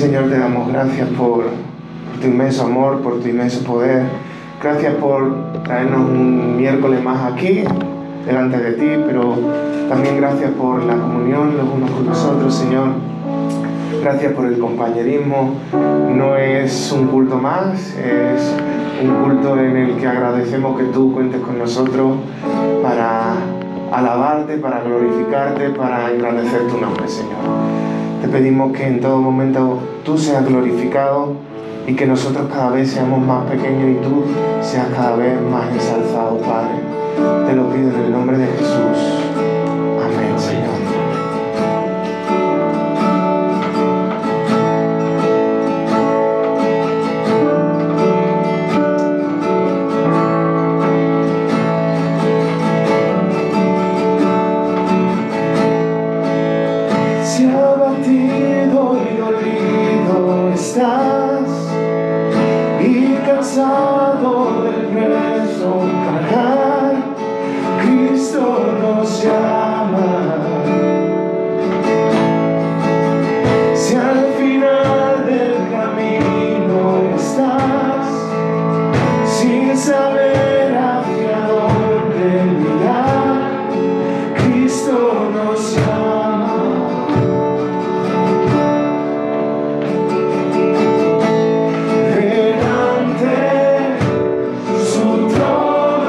Señor, te damos gracias por tu inmenso amor, por tu inmenso poder. Gracias por traernos un miércoles más aquí, delante de ti, pero también gracias por la comunión los unos con los otros, Señor. Gracias por el compañerismo. No es un culto más, es un culto en el que agradecemos que tú cuentes con nosotros para alabarte, para glorificarte, para engrandecer tu nombre, Señor. Te pedimos que en todo momento tú seas glorificado y que nosotros cada vez seamos más pequeños y tú seas cada vez más ensalzado, Padre. Te lo pido en el nombre de Jesús. Amén, Señor. Si abatido y dolido estás y cansado del peso cargar, Cristo nos llama. Si al final del camino estás sin saber hacia dónde mirar, Cristo nos llama. Delante su trono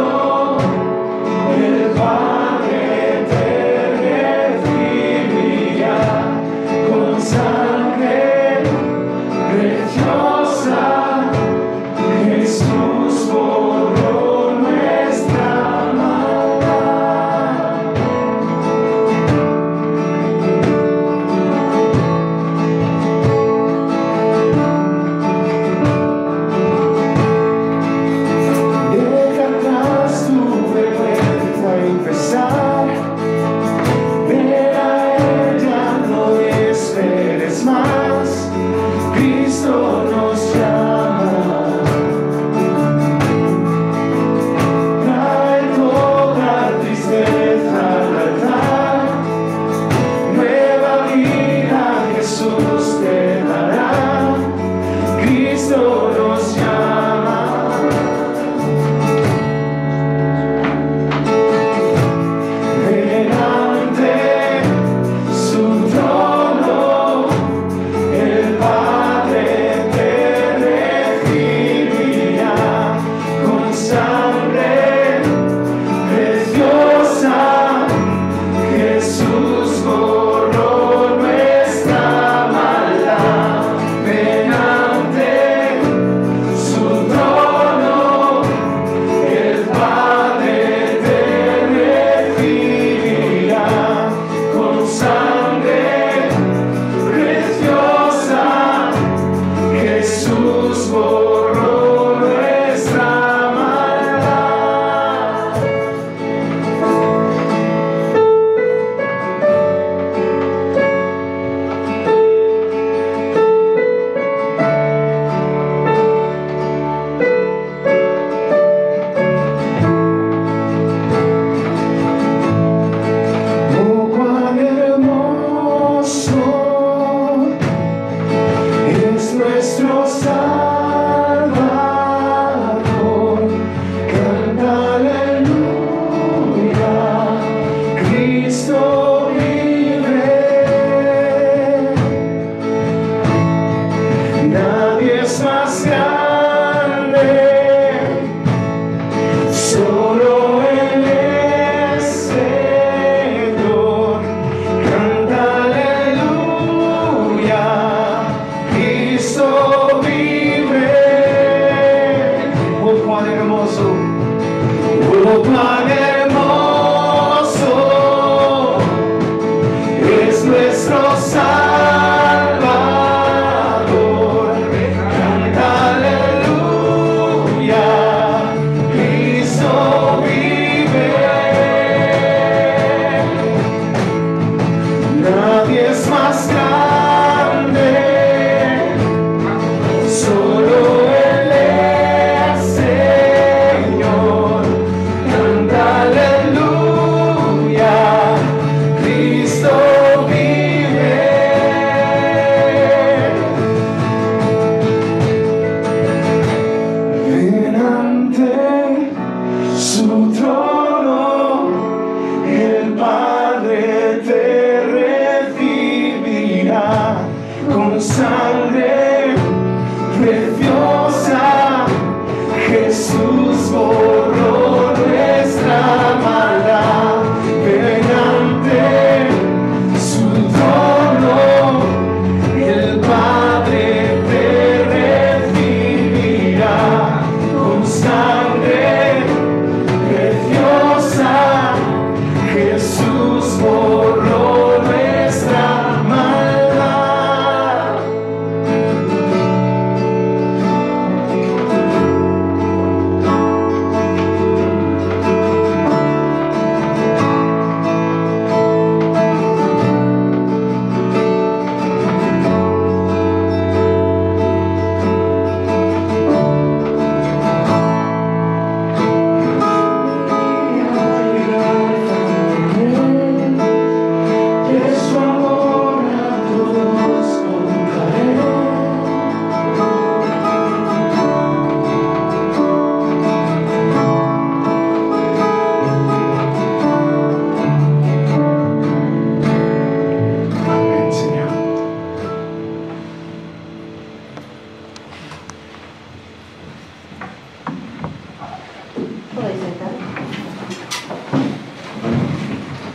podéis sentar.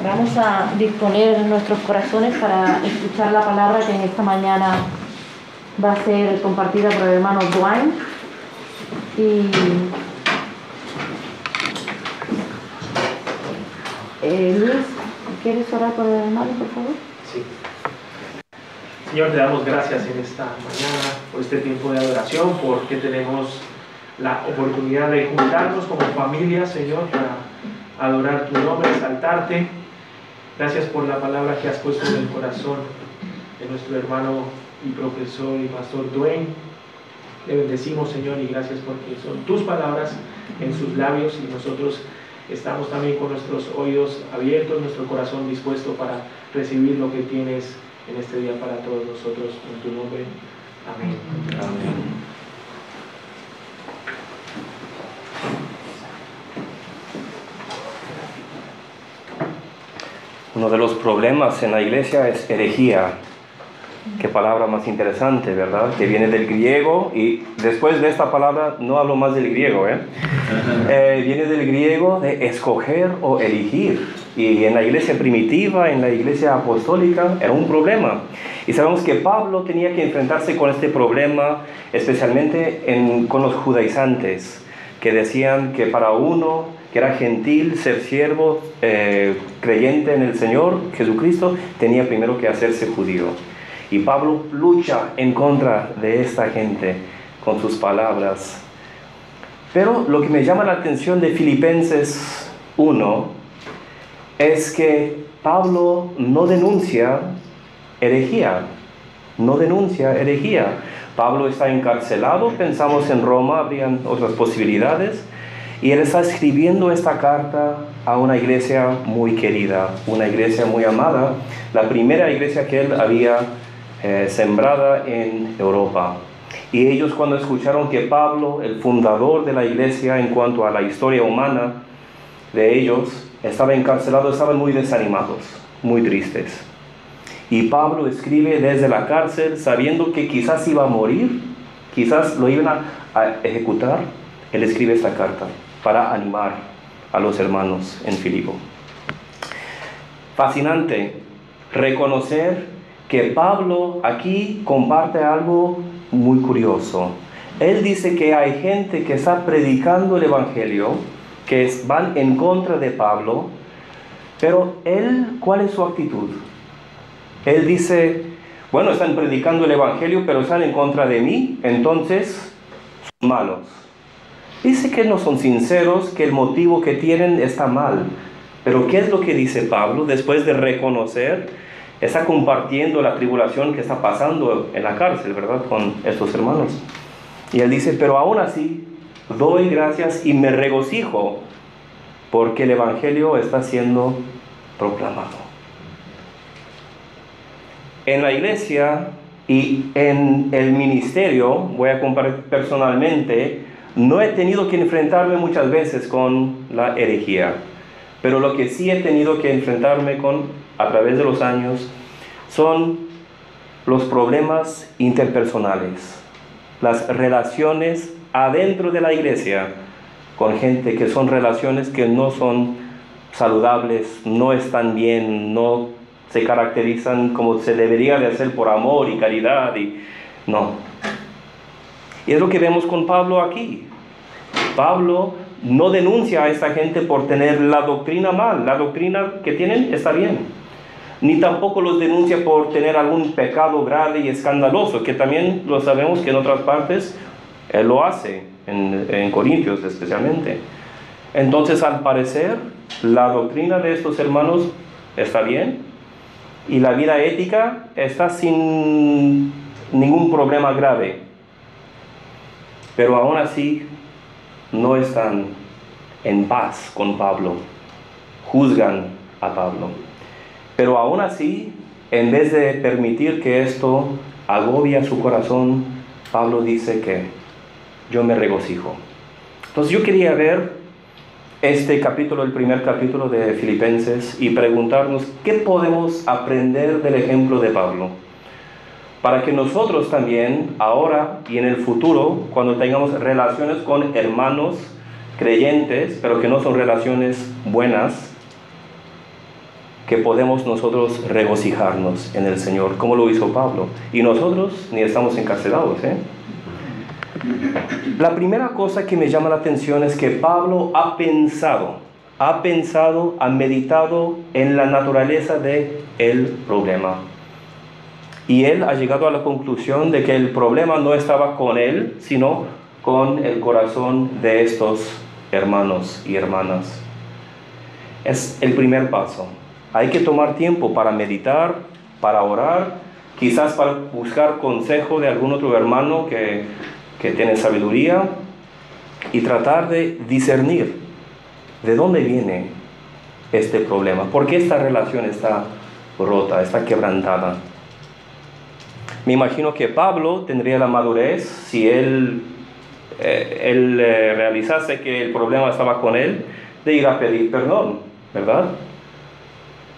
Vamos a disponer nuestros corazones para escuchar la palabra que en esta mañana va a ser compartida por el hermano Dwayne. Y Luis, ¿quieres orar por el hermano, por favor? Sí. Señor, te damos gracias en esta mañana por este tiempo de adoración, porque tenemos la oportunidad de juntarnos como familia, Señor, para adorar tu nombre, exaltarte. Gracias por la palabra que has puesto en el corazón de nuestro hermano y profesor y pastor Dwayne. Le bendecimos, Señor, y gracias porque son tus palabras en sus labios, y nosotros estamos también con nuestros oídos abiertos, nuestro corazón dispuesto para recibir lo que tienes en este día para todos nosotros. En tu nombre, amén. Amén. Uno de los problemas en la iglesia es herejía. Qué palabra más interesante, ¿verdad? Que viene del griego, y después de esta palabra no hablo más del griego, viene del griego de escoger o elegir. Y en la iglesia primitiva, en la iglesia apostólica, era un problema. Y sabemos que Pablo tenía que enfrentarse con este problema, especialmente con los judaizantes, que decían que para uno que era gentil, ser siervo, creyente en el Señor Jesucristo, tenía primero que hacerse judío. Y Pablo lucha en contra de esta gente con sus palabras. Pero lo que me llama la atención de Filipenses 1 es que Pablo no denuncia herejía. No denuncia herejía. Pablo está encarcelado, pensamos en Roma, habrían otras posibilidades. Y él está escribiendo esta carta a una iglesia muy querida, una iglesia muy amada, la primera iglesia que él había sembrada en Europa. Y ellos, cuando escucharon que Pablo, el fundador de la iglesia en cuanto a la historia humana de ellos, estaba encarcelado, estaban muy desanimados, muy tristes. Y Pablo escribe desde la cárcel, sabiendo que quizás iba a morir, quizás lo iban a ejecutar. Él escribe esta carta para animar a los hermanos en Filipo. Fascinante reconocer que Pablo aquí comparte algo muy curioso. Él dice que hay gente que está predicando el evangelio, que van en contra de Pablo, pero él, ¿cuál es su actitud? Él dice, bueno, están predicando el evangelio, pero están en contra de mí, entonces son malos. Dice que no son sinceros, que el motivo que tienen está mal. Pero ¿qué es lo que dice Pablo después de reconocer? Está compartiendo la tribulación que está pasando en la cárcel, ¿verdad? Con estos hermanos. Y él dice, pero aún así, doy gracias y me regocijo porque el evangelio está siendo proclamado. En la iglesia y en el ministerio, voy a compartir personalmente, no he tenido que enfrentarme muchas veces con la herejía, pero lo que sí he tenido que enfrentarme con a través de los años son los problemas interpersonales, las relaciones adentro de la iglesia con gente que son relaciones que no son saludables, no están bien, no se caracterizan como se debería de hacer por amor y caridad, y no. Y es lo que vemos con Pablo aquí. Pablo no denuncia a esta gente por tener la doctrina mal. La doctrina que tienen está bien. Ni tampoco los denuncia por tener algún pecado grave y escandaloso, que también lo sabemos que en otras partes él lo hace, en Corintios especialmente. Entonces, al parecer, la doctrina de estos hermanos está bien y la vida ética está sin ningún problema grave. Pero aún así, no están en paz con Pablo, juzgan a Pablo. Pero aún así, en vez de permitir que esto agobie su corazón, Pablo dice que yo me regocijo. Entonces yo quería ver este capítulo, el primer capítulo de Filipenses, y preguntarnos qué podemos aprender del ejemplo de Pablo, para que nosotros también, ahora y en el futuro, cuando tengamos relaciones con hermanos creyentes, pero que no son relaciones buenas, que podemos nosotros regocijarnos en el Señor, como lo hizo Pablo. Y nosotros ni estamos encarcelados, ¿eh? La primera cosa que me llama la atención es que Pablo ha pensado, ha meditado en la naturaleza del problema. Y él ha llegado a la conclusión de que el problema no estaba con él, sino con el corazón de estos hermanos y hermanas. Es el primer paso. Hay que tomar tiempo para meditar, para orar, quizás para buscar consejo de algún otro hermano que tiene sabiduría, y tratar de discernir de dónde viene este problema, por qué esta relación está rota, está quebrantada. Me imagino que Pablo tendría la madurez, si él realizase que el problema estaba con él, de ir a pedir perdón, ¿verdad?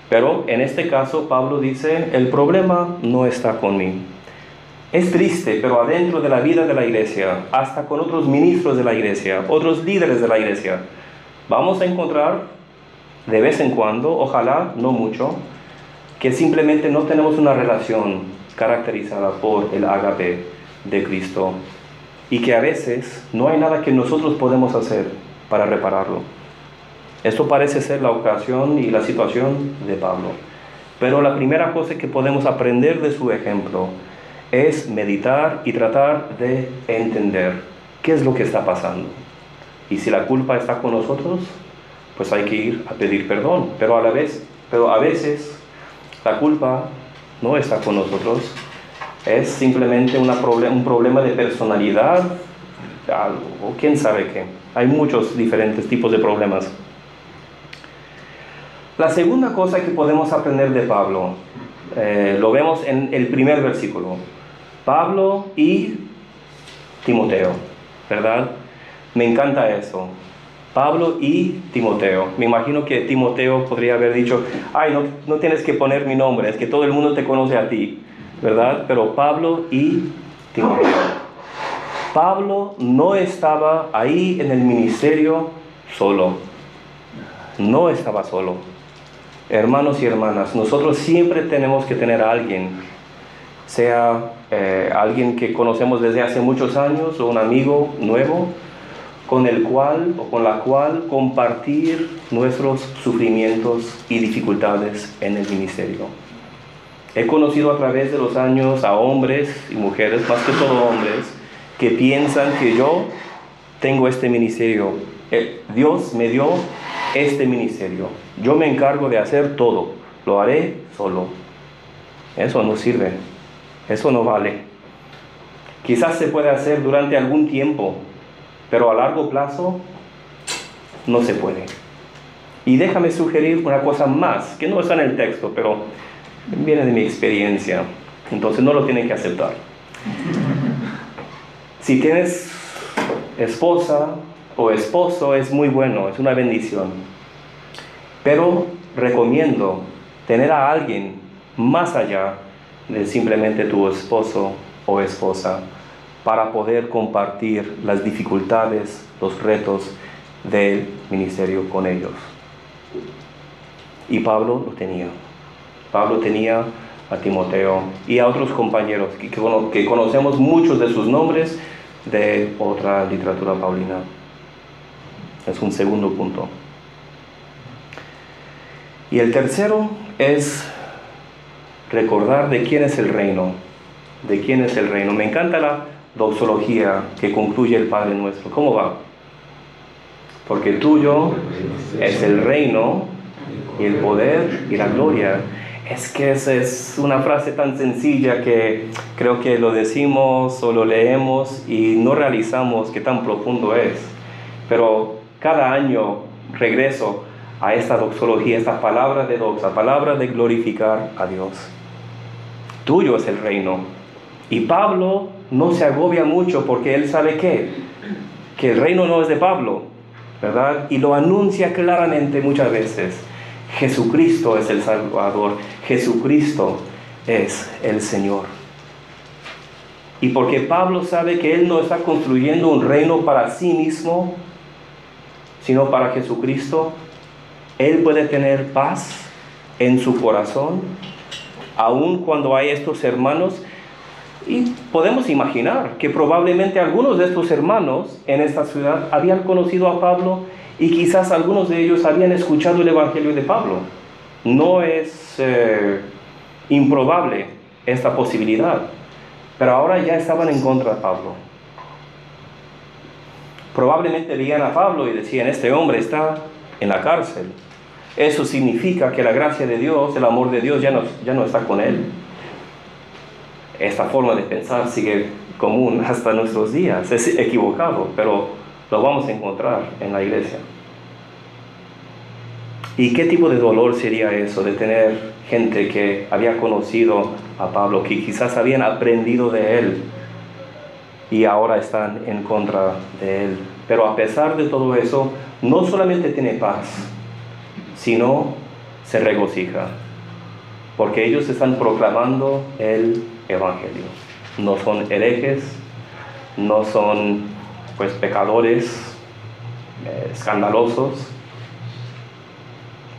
Pero en este caso Pablo dice, el problema no está conmigo. Es triste, pero adentro de la vida de la iglesia, hasta con otros ministros de la iglesia, otros líderes de la iglesia, vamos a encontrar de vez en cuando, ojalá no mucho, que simplemente no tenemos una relación caracterizada por el ágape de Cristo, y que a veces no hay nada que nosotros podemos hacer para repararlo. Esto parece ser la ocasión y la situación de Pablo. Pero la primera cosa que podemos aprender de su ejemplo es meditar y tratar de entender qué es lo que está pasando. Y si la culpa está con nosotros, pues hay que ir a pedir perdón. Pero a veces la culpa no está con nosotros. Es simplemente un problema de personalidad, o quién sabe qué. Hay muchos diferentes tipos de problemas. La segunda cosa que podemos aprender de Pablo, lo vemos en el primer versículo. Pablo y Timoteo, ¿verdad? Me encanta eso. Pablo y Timoteo. Me imagino que Timoteo podría haber dicho, ay, no tienes que poner mi nombre, es que todo el mundo te conoce a ti, ¿verdad? Pero Pablo y Timoteo. Pablo no estaba ahí en el ministerio solo. No estaba solo. Hermanos y hermanas, nosotros siempre tenemos que tener a alguien, sea alguien que conocemos desde hace muchos años o un amigo nuevo, con el cual o con la cual compartir nuestros sufrimientos y dificultades en el ministerio. He conocido a través de los años a hombres y mujeres, más que todo hombres, que piensan que yo tengo este ministerio. Dios me dio este ministerio. Yo me encargo de hacer todo. Lo haré solo. Eso no sirve. Eso no vale. Quizás se puede hacer durante algún tiempo, pero a largo plazo no se puede. Y déjame sugerir una cosa más, que no está en el texto, pero viene de mi experiencia. Entonces no lo tienen que aceptar. Si tienes esposa o esposo, es muy bueno, es una bendición. Pero recomiendo tener a alguien más allá de simplemente tu esposo o esposa, para poder compartir las dificultades, los retos del ministerio con ellos. Y Pablo lo tenía. Pablo tenía a Timoteo y a otros compañeros que conocemos muchos de sus nombres de otra literatura paulina. Es un segundo punto. Y el tercero es recordar de quién es el reino. De quién es el reino. Me encanta la doxología que concluye el Padre Nuestro. ¿Cómo va? Porque tuyo es el reino y el poder y la gloria. Es que esa es una frase tan sencilla que creo que lo decimos o lo leemos y no realizamos qué tan profundo es. Pero cada año regreso a esta doxología, esta palabra de doxa, palabra de glorificar a Dios. Tuyo es el reino. Y Pablo no se agobia mucho porque él sabe que el reino no es de Pablo, ¿verdad? Y lo anuncia claramente muchas veces. Jesucristo es el Salvador, Jesucristo es el Señor. Y porque Pablo sabe que él no está construyendo un reino para sí mismo, sino para Jesucristo, él puede tener paz en su corazón, aun cuando hay estos hermanos. Y podemos imaginar que probablemente algunos de estos hermanos en esta ciudad habían conocido a Pablo y quizás algunos de ellos habían escuchado el Evangelio de Pablo. No es improbable esta posibilidad, pero ahora ya estaban en contra de Pablo. Probablemente veían a Pablo y decían: este hombre está en la cárcel. Eso significa que la gracia de Dios, el amor de Dios ya no está con él. Esta forma de pensar sigue común hasta nuestros días. Es equivocado, pero lo vamos a encontrar en la iglesia. ¿Y qué tipo de dolor sería eso, de tener gente que había conocido a Pablo, que quizás habían aprendido de él y ahora están en contra de él? Pero a pesar de todo eso, no solamente tiene paz, sino se regocija, porque ellos están proclamando el Evangelio. No son herejes, no son pecadores escandalosos,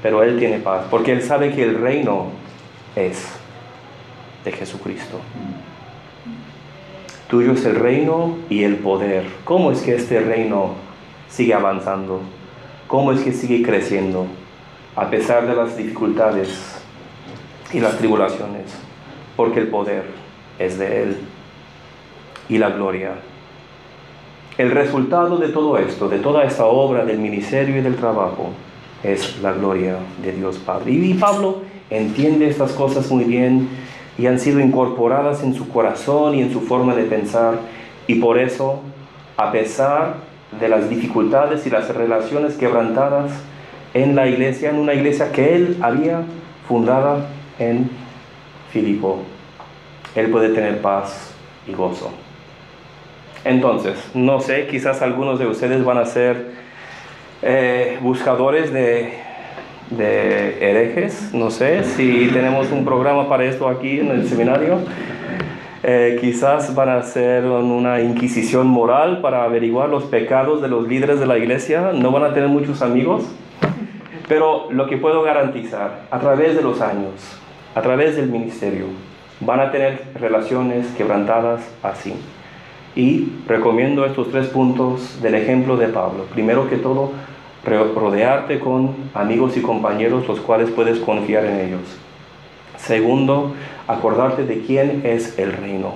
pero él tiene paz, porque él sabe que el reino es de Jesucristo. Tuyo es el reino y el poder. ¿Cómo es que este reino sigue avanzando? ¿Cómo es que sigue creciendo a pesar de las dificultades y las tribulaciones? Porque el poder es de Él y la gloria. El resultado de todo esto, de toda esta obra del ministerio y del trabajo, es la gloria de Dios Padre. Y Pablo entiende estas cosas muy bien y han sido incorporadas en su corazón y en su forma de pensar. Y por eso, a pesar de las dificultades y las relaciones quebrantadas en la iglesia, en una iglesia que él había fundada en Filipo, él puede tener paz y gozo. Entonces, no sé, quizás algunos de ustedes van a ser buscadores de herejes. No sé si tenemos un programa para esto aquí en el seminario. Quizás van a hacer una inquisición moral para averiguar los pecados de los líderes de la iglesia. No van a tener muchos amigos, pero lo que puedo garantizar, a través de los años, a través del ministerio, van a tener relaciones quebrantadas así. Y recomiendo estos 3 puntos del ejemplo de Pablo. Primero que todo, rodearte con amigos y compañeros los cuales puedes confiar en ellos. Segundo, acordarte de quién es el reino.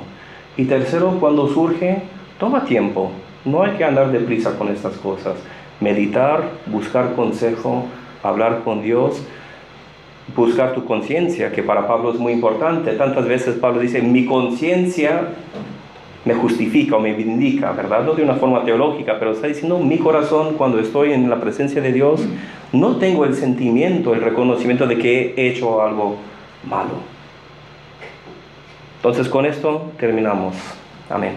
Y tercero, cuando surge, toma tiempo. No hay que andar deprisa con estas cosas. Meditar, buscar consejo, hablar con Dios, buscar tu conciencia, que para Pablo es muy importante. Tantas veces Pablo dice: mi conciencia me justifica o me vindica, ¿verdad? No de una forma teológica, pero está diciendo: mi corazón, cuando estoy en la presencia de Dios, no tengo el sentimiento, el reconocimiento de que he hecho algo malo. Entonces, con esto terminamos. Amén.